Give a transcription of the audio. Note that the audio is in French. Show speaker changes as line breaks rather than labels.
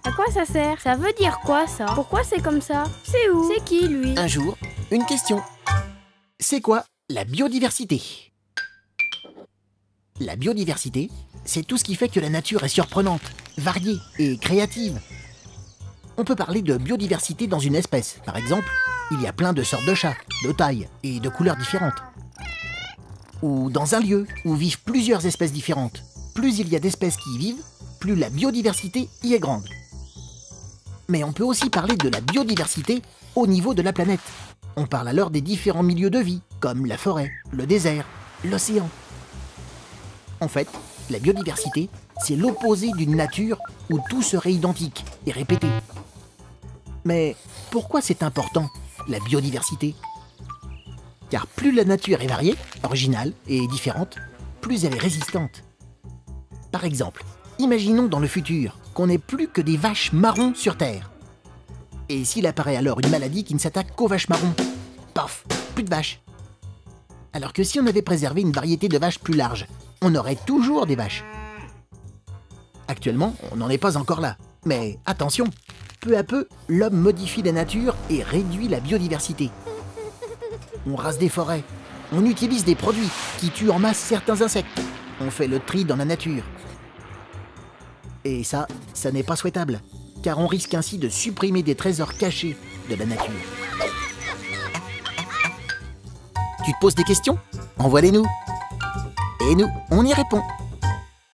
À quoi ça sert? Ça veut dire quoi ça? Pourquoi c'est comme ça? C'est où? C'est qui lui?
Un jour, une question. C'est quoi la biodiversité? La biodiversité, c'est tout ce qui fait que la nature est surprenante, variée et créative. On peut parler de biodiversité dans une espèce. Par exemple, il y a plein de sortes de chats, de tailles et de couleurs différentes. Ou dans un lieu où vivent plusieurs espèces différentes. Plus il y a d'espèces qui y vivent, plus la biodiversité y est grande. Mais on peut aussi parler de la biodiversité au niveau de la planète. On parle alors des différents milieux de vie, comme la forêt, le désert, l'océan. En fait, la biodiversité, c'est l'opposé d'une nature où tout serait identique et répété. Mais pourquoi c'est important, la biodiversité? Car plus la nature est variée, originale et différente, plus elle est résistante. Par exemple, imaginons dans le futur qu'on n'ait plus que des vaches marrons sur Terre. Et s'il apparaît alors une maladie qui ne s'attaque qu'aux vaches marrons, paf, plus de vaches. Alors que si on avait préservé une variété de vaches plus large, on aurait toujours des vaches. Actuellement, on n'en est pas encore là. Mais attention, peu à peu, l'homme modifie la nature et réduit la biodiversité. On rase des forêts, on utilise des produits qui tuent en masse certains insectes. On fait le tri dans la nature. Et ça n'est pas souhaitable, car on risque ainsi de supprimer des trésors cachés de la nature. Tu te poses des questions? Envoie-les-nous. Et nous, on y répond.